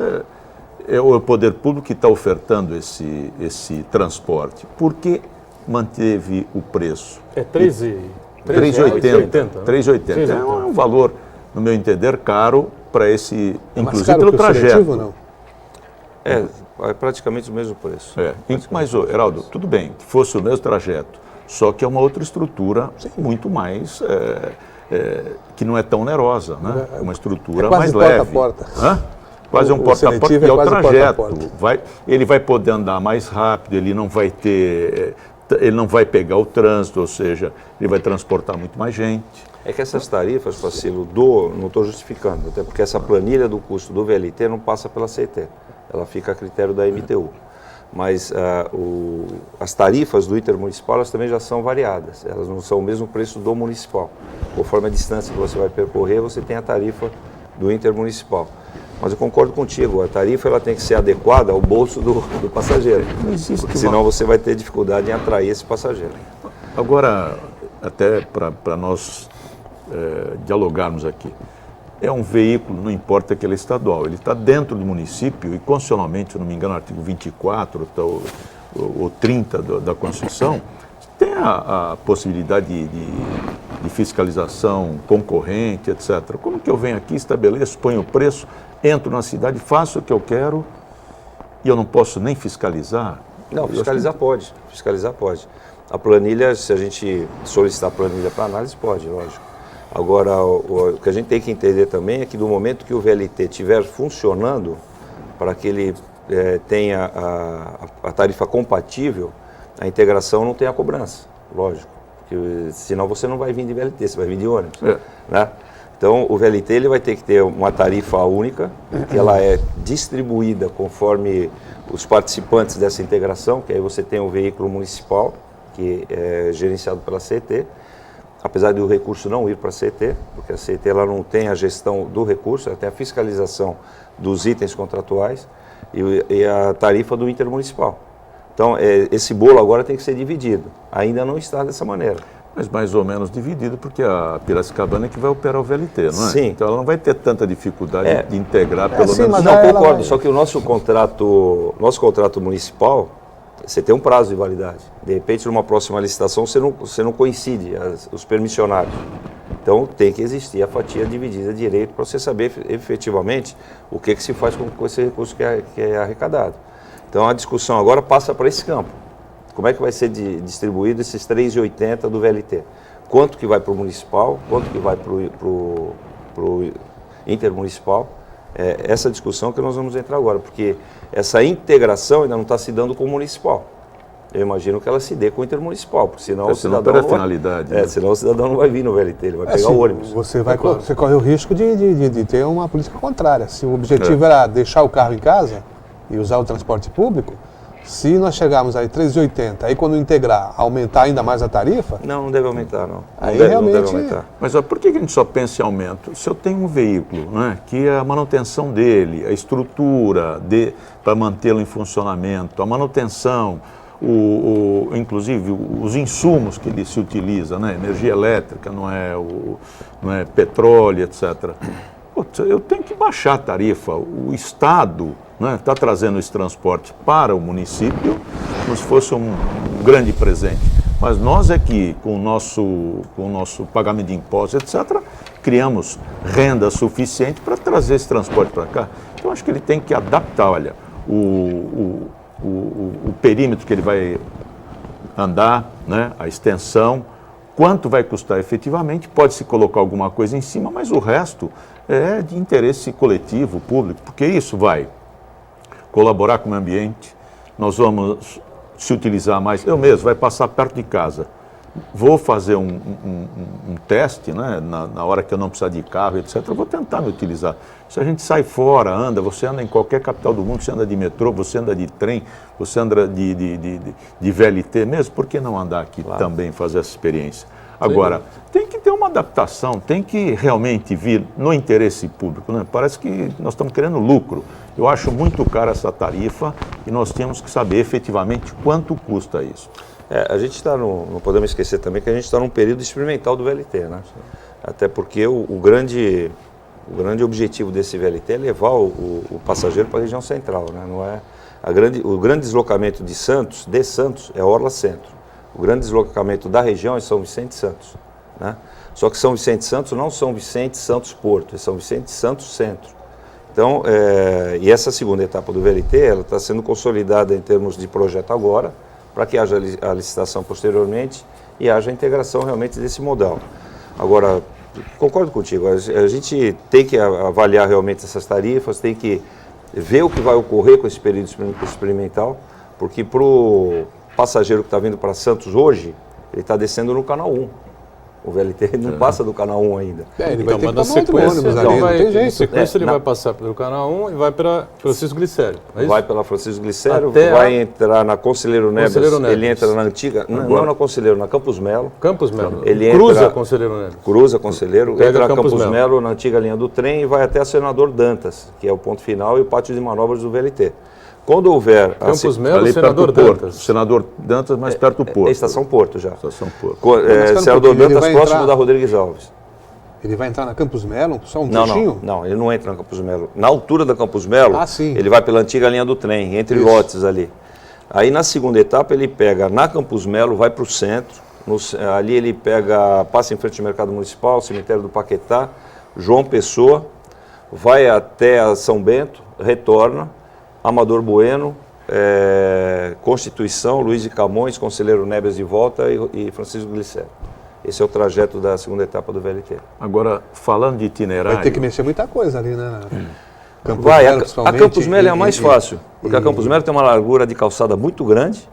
é o poder público que está ofertando esse transporte. Por que manteve o preço? É 3,80. 3,80. É um valor, no meu entender, caro para esse, inclusive caro pelo que o trajeto. seletivo, não? É praticamente o mesmo preço. Mas, Heraldo, tudo bem, que fosse o mesmo trajeto, só que é uma outra estrutura muito mais, que não é tão onerosa, né? Uma estrutura mais leve. Porta a porta. Quase um porta-a-porta, e é o trajeto. Ele vai poder andar mais rápido, ele não vai pegar o trânsito, ou seja, ele vai transportar muito mais gente. É que essas tarifas, Pacilo, não estou justificando, até porque essa planilha do custo do VLT não passa pela CET, ela fica a critério da MTU. Mas as tarifas do intermunicipal elas também já são variadas, elas não são o mesmo preço do municipal. Conforme a distância que você vai percorrer, você tem a tarifa do intermunicipal. Mas eu concordo contigo, a tarifa ela tem que ser adequada ao bolso do passageiro, porque senão você vai ter dificuldade em atrair esse passageiro. Agora, até para nós dialogarmos aqui, é um veículo, não importa que ele é estadual, ele está dentro do município e constitucionalmente, se não me engano, o artigo 24 ou 30 da Constituição, tem a possibilidade de fiscalização concorrente, etc. Como que eu venho aqui, estabeleço, ponho o preço, entro na cidade, faço o que eu quero e eu não posso nem fiscalizar? Não, fiscalizar pode. A planilha, se a gente solicitar a planilha para análise, pode, lógico. Agora, o que a gente tem que entender também é que do momento que o VLT estiver funcionando, para que ele tenha a tarifa compatível, a integração não tem a cobrança, lógico, porque senão você não vai vir de VLT, você vai vir de ônibus, né? Então, o VLT ele vai ter que ter uma tarifa única, que ela é distribuída conforme os participantes dessa integração, que aí você tem o veículo municipal, que é gerenciado pela CET, apesar do recurso não ir para a CET, porque a CET ela não tem a gestão do recurso, ela tem a fiscalização dos itens contratuais e a tarifa do intermunicipal. Então, esse bolo agora tem que ser dividido. Ainda não está dessa maneira. Mas mais ou menos dividido, porque a Piracicabana é que vai operar o VLT, não é? Sim. Então ela não vai ter tanta dificuldade de integrar, pelo sim, menos. mas Não, ela concordo, vai- só que o nosso contrato municipal, você tem um prazo de validade. De repente, numa próxima licitação, você não coincide os permissionários. Então, tem que existir a fatia dividida direito para você saber efetivamente o que se faz com esse recurso que é arrecadado. Então, a discussão agora passa para esse campo. Como é que vai ser distribuído esses 3,80 do VLT? Quanto que vai para o municipal, quanto que vai para o intermunicipal? É essa discussão que nós vamos entrar agora, porque essa integração ainda não está se dando com o municipal. Eu imagino que ela se dê com o intermunicipal, porque senão o Senão cidadão perde a não finalidade. vai, né? senão o cidadão não vai vir no VLT, ele vai pegar Assim, o ônibus. você corre o risco de ter uma política contrária. Se o objetivo era deixar o carro em casa e usar o transporte público, se nós chegarmos aí 3,80, aí quando integrar, aumentar ainda mais a tarifa, Não deve aumentar, não. Aí Não realmente- deve aumentar. Mas ó, por que a gente só pensa em aumento? Se eu tenho um veículo, né, que a manutenção dele, a estrutura para mantê-lo em funcionamento, a manutenção, inclusive os insumos que ele se utiliza, né, energia elétrica, não é petróleo, etc. Putz, eu tenho que baixar a tarifa. O Estado está trazendo esse transporte para o município como se fosse um grande presente. Mas nós aqui, com o nosso pagamento de impostos, etc., criamos renda suficiente para trazer esse transporte para cá. Então, acho que ele tem que adaptar, olha, o perímetro que ele vai andar, né, a extensão, quanto vai custar efetivamente, pode-se colocar alguma coisa em cima, mas o resto é de interesse coletivo, público, porque isso vai colaborar com o meio ambiente, nós vamos se utilizar mais, eu mesmo, vai passar perto de casa, vou fazer um teste, né, na hora que eu não precisar de carro, etc., eu vou tentar me utilizar. Se a gente sai fora, você anda em qualquer capital do mundo, você anda de metrô, você anda de trem, você anda de VLT mesmo, por que não andar aqui também, fazer essa experiência? Agora, tem que ter uma adaptação, tem que realmente vir no interesse público, né? Parece que nós estamos querendo lucro. Eu acho muito cara essa tarifa e nós temos que saber efetivamente quanto custa isso. A gente está, não podemos esquecer também que a gente está num período experimental do VLT, né? Até porque o grande objetivo desse VLT é levar o passageiro para a região central, né? Não é o grande deslocamento de Santos é Orla Centro. O grande deslocamento da região é São Vicente e Santos, né? Só que São Vicente e Santos não São Vicente e Santos Porto, é São Vicente e Santos Centro. Então, e essa segunda etapa do VLT, ela está sendo consolidada em termos de projeto agora, para que haja a licitação posteriormente e haja a integração realmente desse modal. Agora, concordo contigo, a gente tem que avaliar realmente essas tarifas, tem que ver o que vai ocorrer com esse período experimental, porque para o passageiro que está vindo para Santos hoje, ele está descendo no canal 1. O VLT não passa do canal 1 ainda. ele vai ter que mas na tomar outro sequência, ônibus ele ali, não vai, tem na jeito. sequência ele vai passar pelo canal 1 e vai para Francisco Glicério. É isso? Vai pela Francisco Glicério, Até vai entrar na Conselheiro Neves, Conselheiro Neves. ele entra na antiga, não na Conselheiro, na Campos Melo, Campos Melo. Ele Cruza entra- Conselheiro Neves. cruza Conselheiro, Pega entra na Campos Campos Melo. Melo, na antiga linha do trem e vai até a Senador Dantas, que é o ponto final e o pátio de manobras do VLT. Quando houver Campos Melo, Ali Senador perto do Porto. Dantas. Senador Dantas, mais perto do Porto. é Estação Porto já. Estação Porto. espera um Senador pouquinho, ele Dantas vai próximo entrar- da Rodrigues Alves. Ele vai entrar na Campos Melo, só um Não, trechinho? não, ele não entra na Campos Melo. Na altura da Campos Melo, sim. ele vai pela antiga linha do trem, entre Isso. lotes ali. Aí na segunda etapa ele pega na Campos Melo, vai para o centro, ali ele passa em frente ao Mercado Municipal, Cemitério do Paquetá, João Pessoa, vai até a São Bento, retorna, Amador Bueno, Constituição, Luiz de Camões, Conselheiro Neves de volta e Francisco Glicério. Esse é o trajeto da segunda etapa do VLT. Agora, falando de itinerário... Vai ter que mexer muita coisa ali, né? Campos Vai, Melo, a principalmente, Campos Melo é a mais e- fácil, porque a e- Campos Melo tem uma largura de calçada muito grande,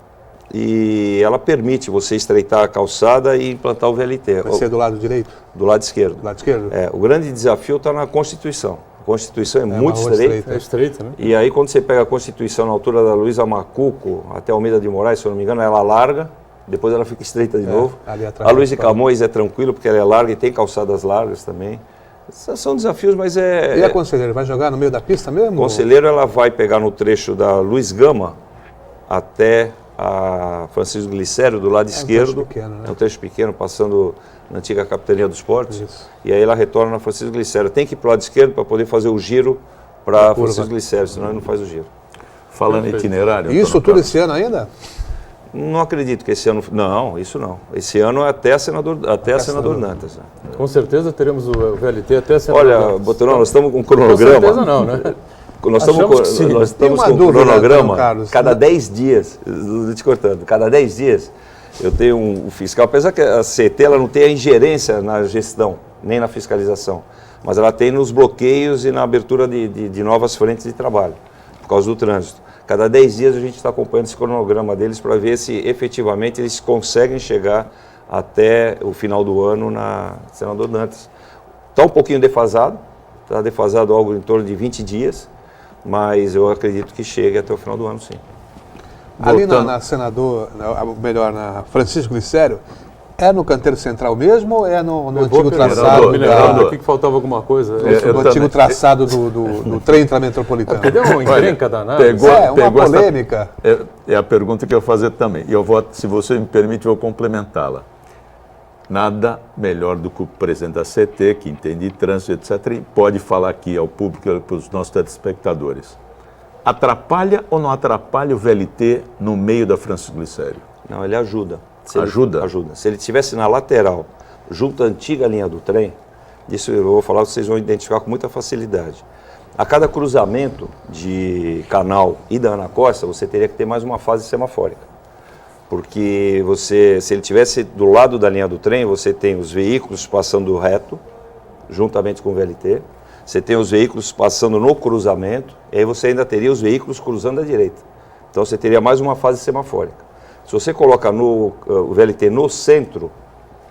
e ela permite você estreitar a calçada e implantar o VLT. Vai ser do lado direito? Do lado esquerdo. Do lado esquerdo? O grande desafio está na Constituição. A Constituição é muito uma rua estreita. É estreita, né? E aí, quando você pega a Constituição na altura da Luiza Macuco até Almeida de Moraes, se eu não me engano, ela larga, depois ela fica estreita de novo. Ali atrás A Luiz de Camões é tranquilo, porque ela é larga e tem calçadas largas também. Esses são desafios, mas E a Conselheiro, vai jogar no meio da pista mesmo? Conselheiro, ela vai pegar no trecho da Luiz Gama até a Francisco Glicério, do lado esquerdo. Trecho pequeno, né? É um trecho pequeno, passando na antiga Capitania dos Portos. Isso. E aí ela retorna na Francisco Glicério. Tem que ir para o lado esquerdo para poder fazer o giro para Francisco Glicério, senão ele não faz o giro. Falando em itinerário... Isso Antônio tudo Carlos, esse ano ainda? Não acredito que esse ano... Não, isso não. Esse ano é até senador Dantas. Né? Com certeza teremos o VLT até senador Olha, Dantas. Botorão, nós estamos com um Com cronograma. certeza não, né? Nós Achamos que sim. estamos Tem uma com um dúvida, cronograma, Antônio Carlos. cada 10 dias, te cortando, cada 10 dias eu tenho um fiscal, apesar que a CT ela não tem a ingerência na gestão, nem na fiscalização, mas ela tem nos bloqueios e na abertura de novas frentes de trabalho, por causa do trânsito. Cada 10 dias a gente está acompanhando esse cronograma deles para ver se efetivamente eles conseguem chegar até o final do ano na Senador Dantas. Está um pouquinho defasado, está defasado algo em torno de 20 dias, mas eu acredito que chegue até o final do ano, sim. Ali Voltando. na Senador, na Francisco Glicério, é no canteiro central mesmo ou é no antigo traçado? Me lembrando aqui que faltava alguma coisa. No antigo traçado do trem intrametropolitano. Porque deu uma encrenca danada. Uma polêmica. É a pergunta que eu ia fazer também. E eu vou, se você me permite, eu vou complementá-la. Nada melhor do que o presidente da CT, que entende de trânsito, etc., e pode falar aqui ao público e para os nossos telespectadores. Atrapalha ou não atrapalha o VLT no meio da Francisco Glicério? Não, ele ajuda. Ajuda? Ajuda. Se ele estivesse na lateral, junto à antiga linha do trem, isso eu vou falar, vocês vão identificar com muita facilidade. A cada cruzamento de Canal e da Ana Costa, você teria que ter mais uma fase semafórica. Porque você, se ele estivesse do lado da linha do trem, você tem os veículos passando reto, juntamente com o VLT, você tem os veículos passando no cruzamento, e aí você ainda teria os veículos cruzando à direita. Então você teria mais uma fase semafórica. Se você coloca o VLT no centro,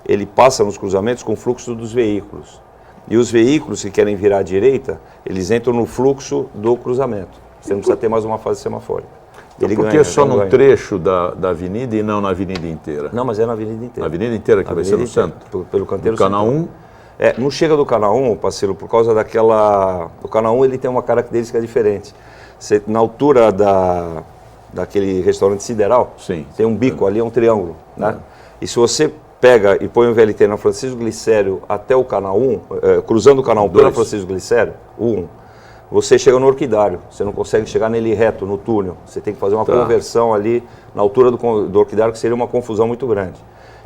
ele passa nos cruzamentos com o fluxo dos veículos. E os veículos que querem virar à direita, eles entram no fluxo do cruzamento. Você não precisa ter mais uma fase semafórica. Ele Por que ganha, só não num ganha. trecho da avenida e não na avenida inteira? Não, mas é na avenida inteira. A avenida inteira que vai ser no Avenida centro? inteira, pelo canteiro No Canal central. 1? Não chega do Canal 1, parceiro, por causa daquela... O Canal 1 ele tem uma característica diferente. Você, na altura daquele restaurante Sideral, Sim. tem um bico ali, é um triângulo. Né? E se você pega e põe o VLT na Francisco Glicério até o Canal 1, cruzando o Canal 1 pela Francisco Glicério, o 1, você chega no Orquidário. Você não consegue chegar nele reto, no túnel. Você tem que fazer uma conversão ali na altura do Orquidário, que seria uma confusão muito grande.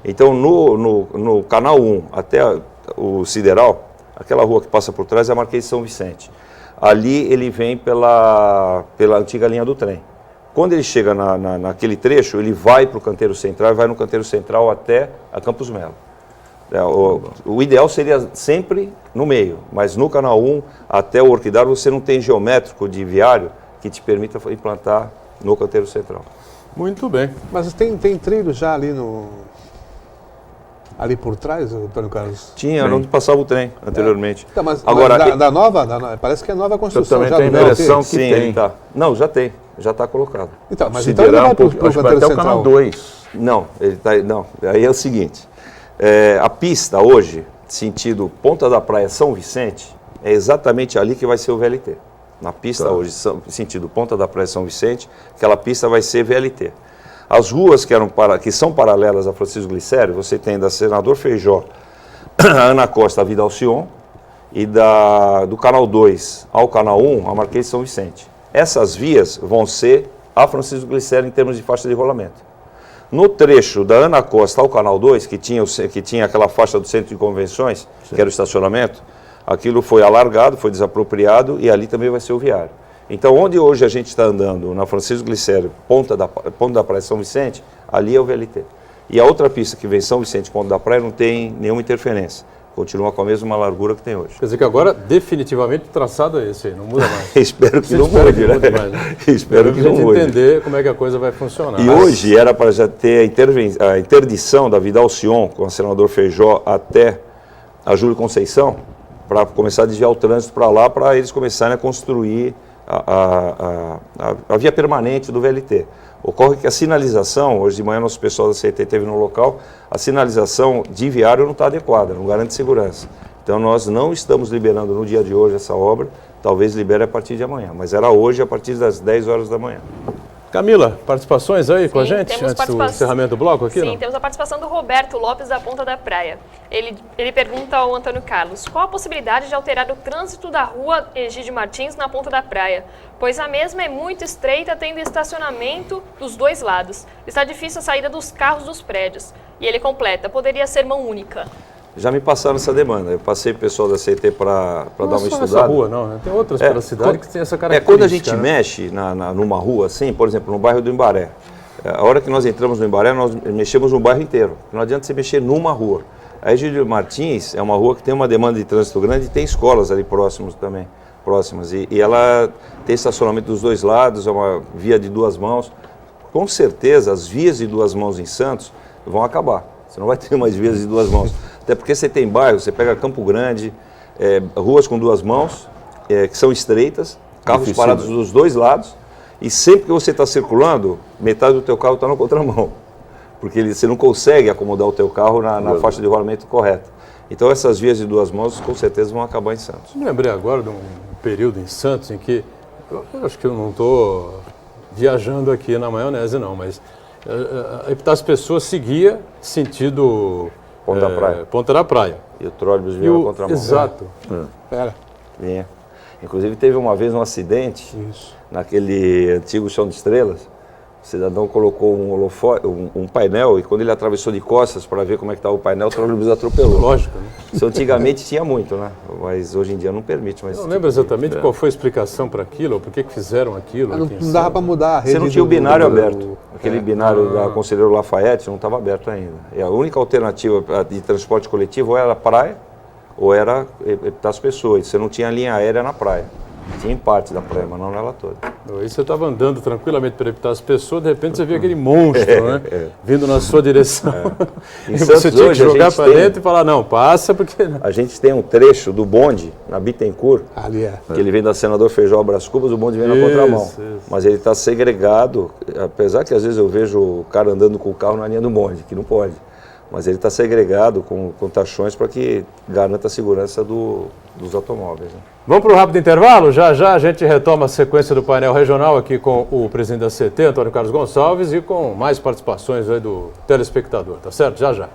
Então, no Canal 1 até o Sideral, aquela rua que passa por trás é a Marquês de São Vicente. Ali ele vem pela antiga linha do trem. Quando ele chega naquele trecho, ele vai para o canteiro central e vai no canteiro central até a Campos Melo. O ideal seria sempre no meio, mas no Canal 1 até o Orquidário você não tem geométrico de viário que te permita implantar no canteiro central. Muito bem. Mas tem trilho já ali por trás, Antônio Carlos? Tinha, onde passava o trem anteriormente. Tá, mas Agora, da nova, parece que é nova construção. também já tenho do a impressão VLT. que sim, tem. Tá. Não, já tem, já está colocado. Então, mas Sideral então ele vai um pouco, para o acho que vai canteiro até o Canal central. 2. Não, não. Aí é o seguinte, a pista hoje, sentido Ponta da Praia São Vicente, é exatamente ali que vai ser o VLT. Na pista hoje, sentido Ponta da Praia São Vicente, aquela pista vai ser VLT. As ruas que são paralelas a Francisco Glicério, você tem da Senador Feijó, a Ana Costa, a Vida Alcion, e do Canal 2 ao Canal 1, a Marquês de São Vicente. Essas vias vão ser a Francisco Glicério em termos de faixa de rolamento. No trecho da Ana Costa ao Canal 2, que tinha aquela faixa do centro de convenções, que era o estacionamento, aquilo foi alargado, foi desapropriado e ali também vai ser o viário. Então, onde hoje a gente está andando, na Francisco Glicério, Ponta da Praia São Vicente, ali é o VLT. E a outra pista que vem São Vicente, Ponta da Praia, não tem nenhuma interferência. continua com a mesma largura que tem hoje. Quer dizer que agora, definitivamente, o traçado é esse aí, não muda mais. Espero que Você não espera mude, que né? mude mais, né? Espero que Pra não gente mude. entender como é que a coisa vai funcionar. E hoje era para já ter a interdição da Vidal-Sion com o senador Feijó até a Júlio Conceição, para começar a desviar o trânsito para lá, para eles começarem a construir a via permanente do VLT. Ocorre que a sinalização, hoje de manhã nosso pessoal da CET esteve no local, a sinalização de viário não está adequada, não garante segurança. Então nós não estamos liberando no dia de hoje essa obra, talvez libere a partir de amanhã, mas era hoje a partir das 10 horas da manhã. Camila, participações aí com a gente, temos antes do encerramento do bloco aqui? Sim, não? temos a participação do Roberto Lopes da Ponta da Praia. Ele pergunta ao Antônio Carlos, qual a possibilidade de alterar o trânsito da rua Egídio Martins na Ponta da Praia? Pois a mesma é muito estreita, tendo estacionamento dos dois lados. Está difícil a saída dos carros dos prédios. E ele completa, poderia ser mão única. Já me passaram essa demanda, eu passei para o pessoal da CET para dar uma Não é só estudada. essa rua, não, né? Tem outras pela cidade que tem essa característica. Quando a gente né? mexe numa rua assim, por exemplo, no bairro do Imbaré, a hora que nós entramos no Imbaré, nós mexemos no bairro inteiro. Não adianta você mexer numa rua. A Egídio Martins é uma rua que tem uma demanda de trânsito grande e tem escolas ali próximas. E ela tem estacionamento dos dois lados, é uma via de duas mãos. Com certeza, as vias de duas mãos em Santos vão acabar. Você não vai ter mais vias de duas mãos. Até porque você tem bairros, você pega Campo Grande, ruas com duas mãos, que são estreitas, carros parados dos dois lados, e sempre que você está circulando, metade do teu carro está na contramão, porque você não consegue acomodar o teu carro na faixa de rolamento correta. Então essas vias de duas mãos com certeza vão acabar em Santos. Me lembrei agora de um período em Santos em que, eu acho que eu não estou viajando aqui na maionese não, mas as pessoas seguiam sentido Ponta da Praia. Ponta da Praia. E o trólebus vinha na contramão. Exato. Pera. Vinha. Inclusive teve uma vez um acidente naquele antigo chão de estrelas. O cidadão colocou um painel e quando ele atravessou de costas para ver como é que estava o painel, o trólebus atropelou. Lógico, né? Isso antigamente tinha muito, né? Mas hoje em dia não permite. Mas Eu não lembro exatamente qual foi a explicação para aquilo, ou por que fizeram aquilo. Mas aqui em não dava para Santos. mudar a rede. Você não tinha o binário do- aberto. Aquele binário da Conselheiro Lafayette não estava aberto ainda. E a única alternativa de transporte coletivo ou era a praia ou era Epitácio Pessoa. Você não tinha linha aérea na praia. Tinha em parte da praia, mas não nela toda. Aí você estava andando tranquilamente para evitar as pessoas, de repente você via aquele monstro, né? Vindo na sua direção. Em E Santos você tinha que hoje, a jogar gente para tem- dentro e falar, não, passa, porque... A gente tem um trecho do bonde na Bittencourt, Ali é. que ele vem da Senador Feijó a Brás Cubas, o bonde vem na contramão. Isso. Mas ele está segregado, apesar que às vezes eu vejo o cara andando com o carro na linha do bonde, que não pode. Mas ele está segregado com tachões para que garanta a segurança dos automóveis. Né? Vamos para o rápido intervalo? Já já a gente retoma a sequência do painel regional aqui com o presidente da CT, Antônio Carlos Gonçalves, e com mais participações aí do telespectador, tá certo? Já já.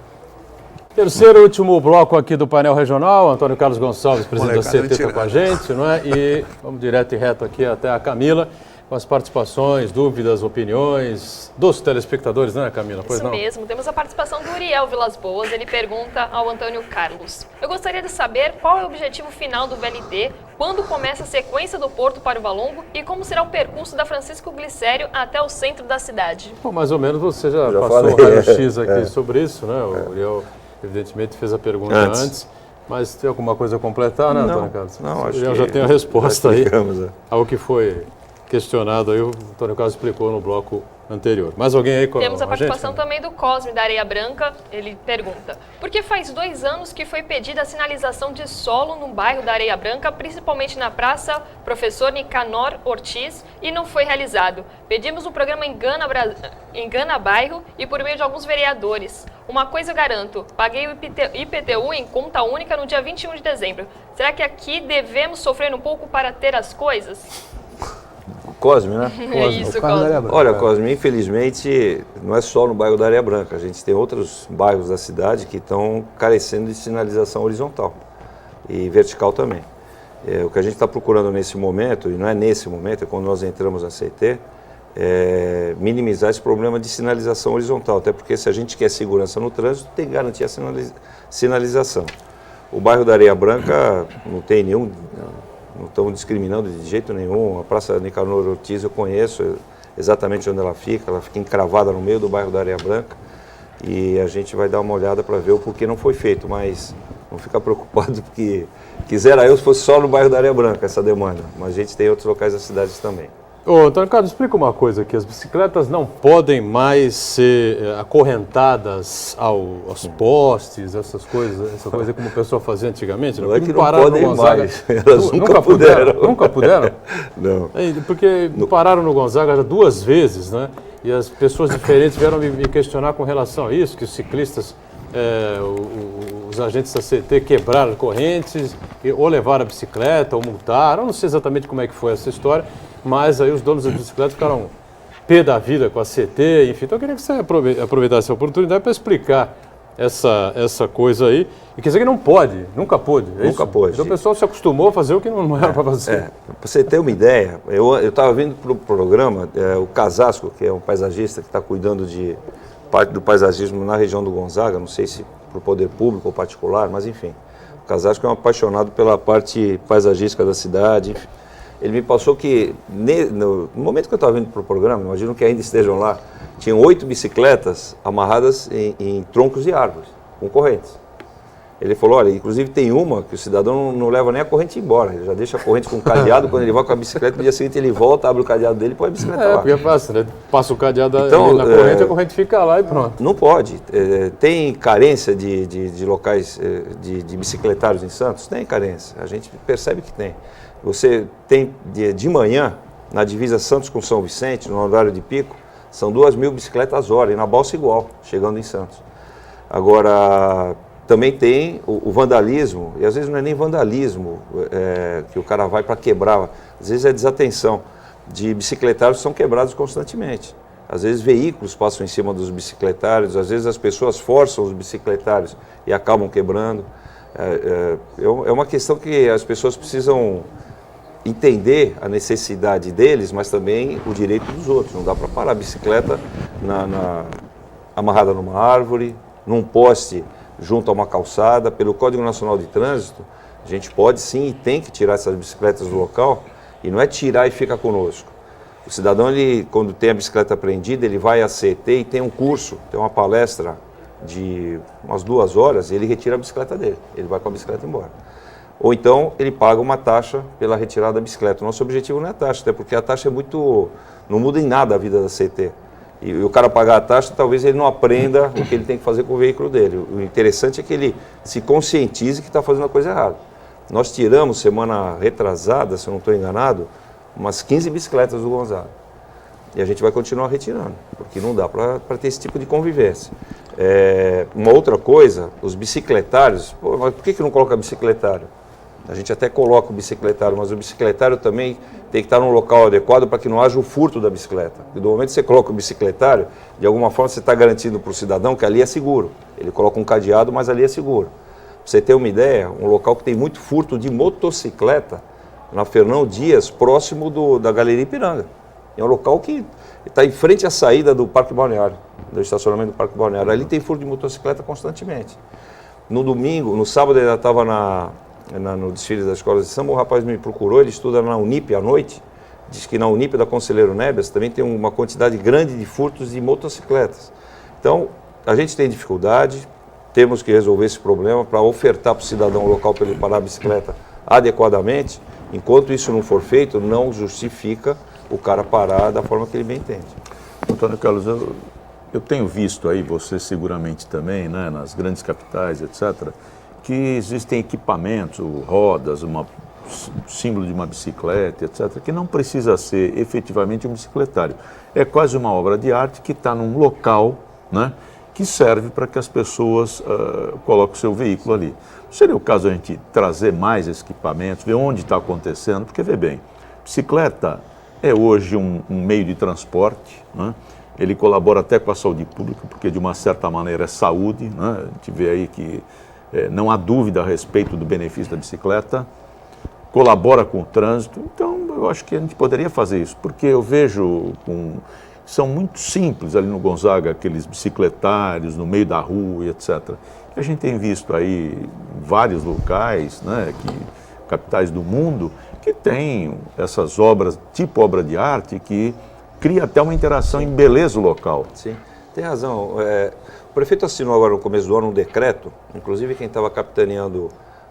Terceiro e último bloco aqui do painel regional, Antônio Carlos Gonçalves, presidente da CT, está com a gente, não é? E vamos direto e reto aqui até a Camila, com as participações, dúvidas, opiniões dos telespectadores, né, Camila? Pois Isso não? mesmo, temos a participação do Uriel Vilas Boas, ele pergunta ao Antônio Carlos. Eu gostaria de saber qual é o objetivo final do VLT, quando começa a sequência do Porto para o Valongo e como será o percurso da Francisco Glicério até o centro da cidade. Bom, mais ou menos você já passou falei, um raio-x aqui sobre isso, né? O Uriel, evidentemente, fez a pergunta antes. Mas tem alguma coisa a completar, né, Antônio Carlos? Não, acho Eu que já tenho a resposta aí explicamos, ao que foi questionado aí, o Antônio Carlos explicou no bloco anterior. Mais alguém aí com Temos a participação gente? também do Cosme da Areia Branca, ele pergunta: por que faz 2 anos que foi pedida a sinalização de solo no bairro da Areia Branca, principalmente na praça Professor Nicanor Ortiz, e não foi realizado? Pedimos o programa Engana Bairro e por meio de alguns vereadores. Uma coisa eu garanto, paguei o IPTU em conta única no dia 21 de dezembro. Será que aqui devemos sofrer um pouco para ter as coisas? Cosme, né? É isso, Quase da Areia Cosme. Branca. Olha, Cosme, infelizmente não é só no bairro da Areia Branca, a gente tem outros bairros da cidade que estão carecendo de sinalização horizontal e vertical também. O que a gente está procurando nesse momento, e não é nesse momento, é quando nós entramos na CT, é minimizar esse problema de sinalização horizontal, até porque se a gente quer segurança no trânsito, tem que garantir a sinalização. O bairro da Areia Branca não tem nenhum... Não estamos discriminando de jeito nenhum. A Praça Nicanor Ortiz eu conheço exatamente onde ela fica encravada no meio do bairro da Areia Branca e a gente vai dar uma olhada para ver o porquê não foi feito, mas Não fica preocupado porque quisera eu se fosse só no bairro da Areia Branca essa demanda, mas a gente tem outros locais da cidade também. Ô, Antônio Carlos, explica uma coisa aqui. As bicicletas não podem mais ser acorrentadas aos postes, essas coisas, essa coisa como o pessoal fazia antigamente? Não é que não podem mais, elas nunca puderam. Nunca puderam? Não. Porque pararam no Gonzaga já 2 vezes, né? E as pessoas diferentes vieram me questionar com relação a isso, que os ciclistas, os agentes da CT quebraram correntes, ou levaram a bicicleta, ou multaram. Eu não sei exatamente como é que foi essa história, mas aí os donos das bicicletas ficaram pé da vida com a CT, enfim. Então eu queria que você aproveitasse a oportunidade para explicar essa coisa aí. E quer dizer que não pode, nunca pôde. Nunca pôde. Então o pessoal se acostumou a fazer o que não era para fazer. Para você ter uma ideia, eu estava vindo para o programa, o Casasco, que é um paisagista que está cuidando de parte do paisagismo na região do Gonzaga, não sei se para o poder público ou particular, mas enfim. O Casasco é um apaixonado pela parte paisagística da cidade, enfim. Ele me passou que, no momento que eu estava vindo para o programa, imagino que ainda estejam lá, tinham 8 bicicletas amarradas em troncos de árvores, com correntes. Ele falou, olha, inclusive tem uma que o cidadão não leva nem a corrente embora, ele já deixa a corrente com o cadeado, quando ele vai com a bicicleta, no dia seguinte ele volta, abre o cadeado dele e põe a bicicleta lá. Porque é fácil, né? Passa o cadeado então, na corrente, a corrente fica lá e pronto. Não pode. Tem carência de locais de bicicletários em Santos? Tem carência, a gente percebe que tem. Você tem de manhã, na divisa Santos com São Vicente, no horário de pico, são 2.000 bicicletas hora, e na balsa igual, chegando em Santos. Agora, também tem o vandalismo, e às vezes não é nem vandalismo que o cara vai para quebrar, às vezes é desatenção, de bicicletários que são quebrados constantemente. Às vezes veículos passam em cima dos bicicletários, às vezes as pessoas forçam os bicicletários e acabam quebrando. É uma questão que as pessoas precisam entender a necessidade deles, mas também o direito dos outros. Não dá para parar a bicicleta amarrada numa árvore, num poste junto a uma calçada. Pelo Código Nacional de Trânsito, a gente pode sim e tem que tirar essas bicicletas do local, e não é tirar e fica conosco. O cidadão, quando tem a bicicleta apreendida, ele vai à CT e tem um curso, tem uma palestra de umas 2 horas, e ele retira a bicicleta dele, ele vai com a bicicleta embora. Ou então ele paga uma taxa pela retirada da bicicleta. O nosso objetivo não é a taxa, até porque a taxa não muda em nada a vida da CT. E o cara pagar a taxa, talvez ele não aprenda o que ele tem que fazer com o veículo dele. O interessante é que ele se conscientize que está fazendo a coisa errada. Nós tiramos, semana retrasada, se eu não estou enganado, umas 15 bicicletas do Gonzaga. E a gente vai continuar retirando, porque não dá para ter esse tipo de convivência. Uma outra coisa, os bicicletários, mas por que não coloca bicicletário? A gente até coloca o bicicletário, mas o bicicletário também tem que estar num local adequado para que não haja o furto da bicicleta. Porque do momento que você coloca o bicicletário, de alguma forma você está garantindo para o cidadão que ali é seguro. Ele coloca um cadeado, mas ali é seguro. Pra você ter uma ideia, um local que tem muito furto de motocicleta, na Fernão Dias, próximo da Galeria Ipiranga. É um local que está em frente à saída do Parque Balneário, do estacionamento do Parque Balneário. Ali tem furto de motocicleta constantemente. No sábado eu ainda estava no desfile das escolas de samba, o rapaz me procurou, ele estuda na Unip à noite, diz que na Unip da Conselheiro Nebias também tem uma quantidade grande de furtos de motocicletas. Então, a gente tem dificuldade, temos que resolver esse problema para ofertar para o cidadão local para ele parar a bicicleta adequadamente. Enquanto isso não for feito, não justifica o cara parar da forma que ele bem entende. Antônio Carlos, eu tenho visto aí, você seguramente também, né, nas grandes capitais, etc., que existem equipamentos, rodas, símbolo de uma bicicleta, etc., que não precisa ser efetivamente um bicicletário. É quase uma obra de arte que está num local, né, que serve para que as pessoas coloquem o seu veículo ali. Seria o caso a gente trazer mais equipamentos, ver onde está acontecendo, porque, vê bem, bicicleta é hoje um meio de transporte, né? Ele colabora até com a saúde pública, porque de uma certa maneira é saúde, né? A gente vê aí que não há dúvida a respeito do benefício da bicicleta, colabora com o trânsito. Então eu acho que a gente poderia fazer isso, porque eu vejo são muito simples ali no Gonzaga, aqueles bicicletários no meio da rua, etc. E a gente tem visto aí vários locais, né, capitais do mundo, que tem essas obras, tipo obra de arte, que cria até uma interação, embeleza o local. Sim, tem razão. O prefeito assinou agora no começo do ano um decreto, inclusive quem estava capitaneando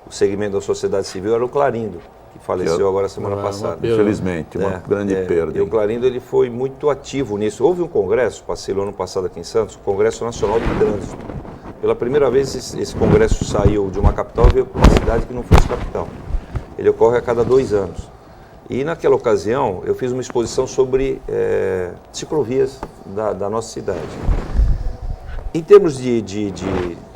o segmento da sociedade civil era o Clarindo, que faleceu agora semana passada. Infelizmente, uma grande perda. E o Clarindo ele foi muito ativo nisso. Houve um congresso, passei no ano passado aqui em Santos, o Congresso Nacional de Trânsito. Pela primeira vez esse congresso saiu de uma capital e veio para uma cidade que não fosse capital. Ele ocorre a cada 2 anos. E naquela ocasião eu fiz uma exposição sobre ciclovias da nossa cidade. Em termos de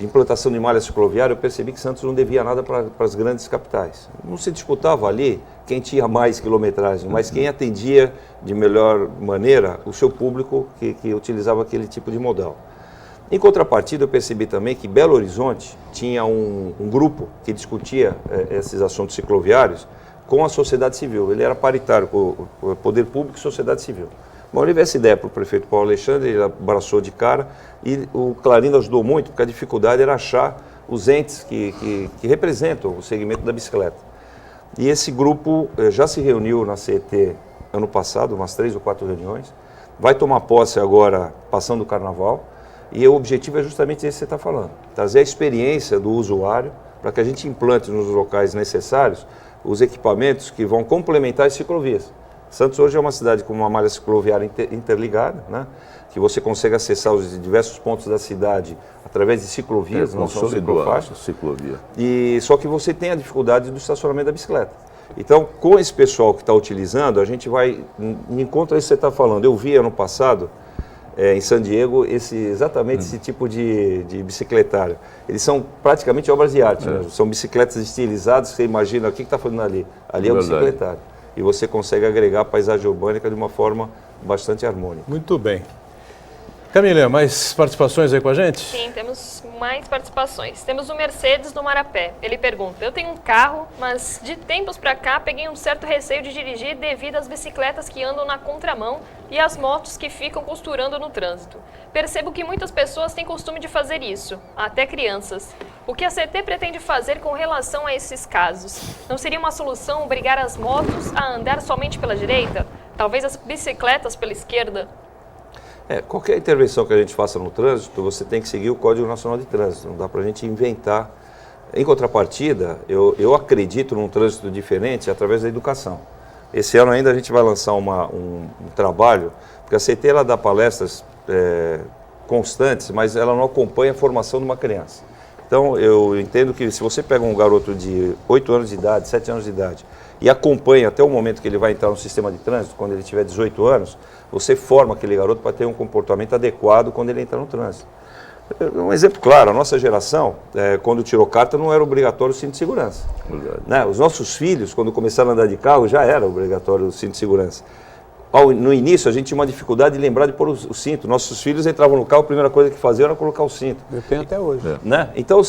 implantação de malha cicloviária, eu percebi que Santos não devia nada para as grandes capitais. Não se disputava ali quem tinha mais quilometragem, mas quem atendia de melhor maneira o seu público que utilizava aquele tipo de modal. Em contrapartida, eu percebi também que Belo Horizonte tinha um grupo que discutia esses assuntos cicloviários com a sociedade civil. Ele era paritário com o poder público e sociedade civil. Bom, eu levei essa ideia para o prefeito Paulo Alexandre, ele abraçou de cara e o Clarindo ajudou muito, porque a dificuldade era achar os entes que representam o segmento da bicicleta. E esse grupo já se reuniu na CET ano passado, umas 3 ou 4 reuniões, vai tomar posse agora, passando o carnaval, e o objetivo é justamente esse que você está falando, trazer a experiência do usuário para que a gente implante nos locais necessários os equipamentos que vão complementar as ciclovias. Santos hoje é uma cidade com uma malha cicloviária interligada, né? Que você consegue acessar os diversos pontos da cidade através de ciclovias, não são ciclofaixas. Ciclovia. E só que você tem a dificuldade do estacionamento da bicicleta. Então, com esse pessoal que está utilizando, a gente vai em encontro a isso que você está falando. Eu vi ano passado em San Diego exatamente esse tipo de bicicletário. Eles são praticamente obras de arte, né? São bicicletas estilizadas. Você imagina o que está fazendo ali? Ali é o bicicletário. E você consegue agregar a paisagem urbânica de uma forma bastante harmônica. Muito bem. Camila, mais participações aí com a gente? Sim, temos mais participações. Temos o Mercedes do Marapé. Ele pergunta: eu tenho um carro, mas de tempos para cá peguei um certo receio de dirigir devido às bicicletas que andam na contramão e às motos que ficam costurando no trânsito. Percebo que muitas pessoas têm costume de fazer isso, até crianças. O que a CT pretende fazer com relação a esses casos? Não seria uma solução obrigar as motos a andar somente pela direita? Talvez as bicicletas pela esquerda? Qualquer intervenção que a gente faça no trânsito, você tem que seguir o Código Nacional de Trânsito. Não dá para a gente inventar. Em contrapartida, eu acredito num trânsito diferente através da educação. Esse ano ainda a gente vai lançar um trabalho, porque a CT ela dá palestras constantes, mas ela não acompanha a formação de uma criança. Então, eu entendo que se você pega um garoto de 8 anos de idade, 7 anos de idade, e acompanha até o momento que ele vai entrar no sistema de trânsito, quando ele tiver 18 anos, você forma aquele garoto para ter um comportamento adequado quando ele entrar no trânsito. Um exemplo claro, a nossa geração, quando tirou carta, não era obrigatório o cinto de segurança. Né? Os nossos filhos, quando começaram a andar de carro, já era obrigatório o cinto de segurança. No início, a gente tinha uma dificuldade de lembrar de pôr o cinto. Nossos filhos entravam no carro, a primeira coisa que faziam era colocar o cinto. Eu tenho até hoje. Né? Então,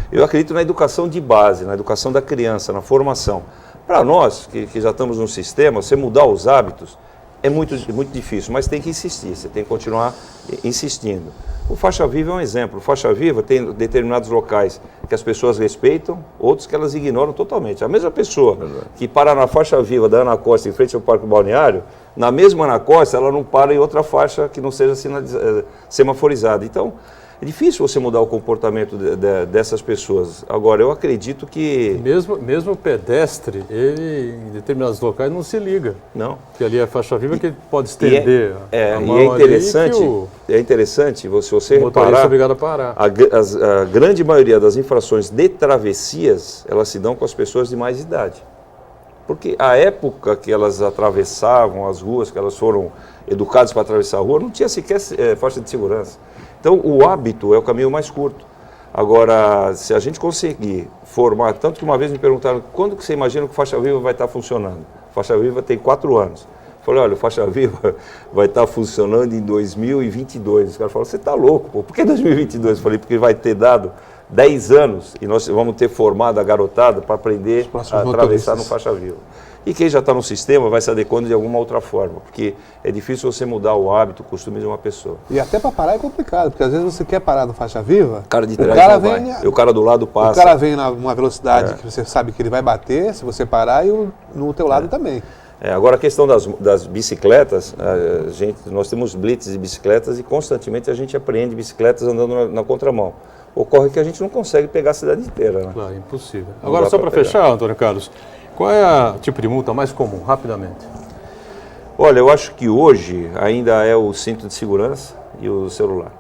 eu acredito na educação de base, na educação da criança, na formação. Para nós, que já estamos no sistema, você mudar os hábitos é muito difícil, mas tem que insistir, você tem que continuar insistindo. O Faixa Viva é um exemplo. O Faixa Viva tem determinados locais que as pessoas respeitam, outros que elas ignoram totalmente. A mesma pessoa que para na Faixa Viva da Ana Costa em frente ao Parque Balneário, na mesma Ana Costa ela não para em outra faixa que não seja semaforizada. Então, é difícil você mudar o comportamento dessas pessoas. Agora, eu acredito que... Mesmo o pedestre, ele em determinados locais não se liga. Não. Porque ali é a faixa viva que ele pode estender a mão e é interessante, ali é interessante, se você o motorista reparar, é obrigado a parar. A grande maioria das infrações de travessias, elas se dão com as pessoas de mais idade. Porque a época que elas atravessavam as ruas, que elas foram educadas para atravessar a rua, não tinha sequer faixa de segurança. Então, o hábito é o caminho mais curto. Agora, se a gente conseguir formar, tanto que uma vez me perguntaram, quando que você imagina que o Faixa Viva vai estar funcionando? Faixa Viva tem 4 anos. Eu falei, olha, o Faixa Viva vai estar funcionando em 2022. Os caras falaram, você está louco, pô. Por que 2022? Eu falei, porque vai ter dado 10 anos e nós vamos ter formado a garotada para aprender a atravessar no Faixa Viva. E quem já está no sistema vai se adequando de alguma outra forma, porque é difícil você mudar o hábito, o costume de uma pessoa. E até para parar é complicado, porque às vezes você quer parar no Faixa Viva, o cara de trás não vai, vem, e o cara do lado passa. O cara vem numa velocidade que você sabe que ele vai bater se você parar e no teu lado também. Agora a questão das bicicletas, nós temos blitz de bicicletas e constantemente a gente apreende bicicletas andando na contramão. Ocorre que a gente não consegue pegar a cidade inteira. Né? Claro, impossível. Não Agora, dá só pra para pegar. fechar, Antônio Carlos, qual é o tipo de multa mais comum, rapidamente? Olha, eu acho que hoje ainda é o cinto de segurança e o celular.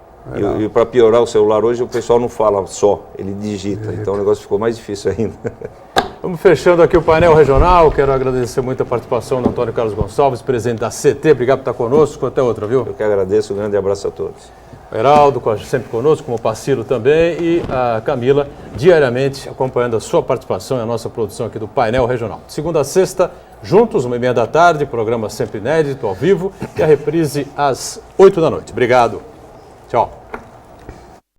E para piorar o celular hoje, o pessoal não fala só, ele digita. Então o negócio ficou mais difícil ainda. Vamos fechando aqui o painel regional. Quero agradecer muito a participação do Antônio Carlos Gonçalves, presidente da CT. Obrigado por estar conosco. Até outra, viu? Eu que agradeço, um grande abraço a todos. O Heraldo, sempre conosco, como parceiro também, e a Camila, diariamente acompanhando a sua participação e a nossa produção aqui do painel regional. De segunda a sexta, juntos, 1h30 da tarde, programa sempre inédito, ao vivo, e a reprise às 8 da noite. Obrigado. Tchau.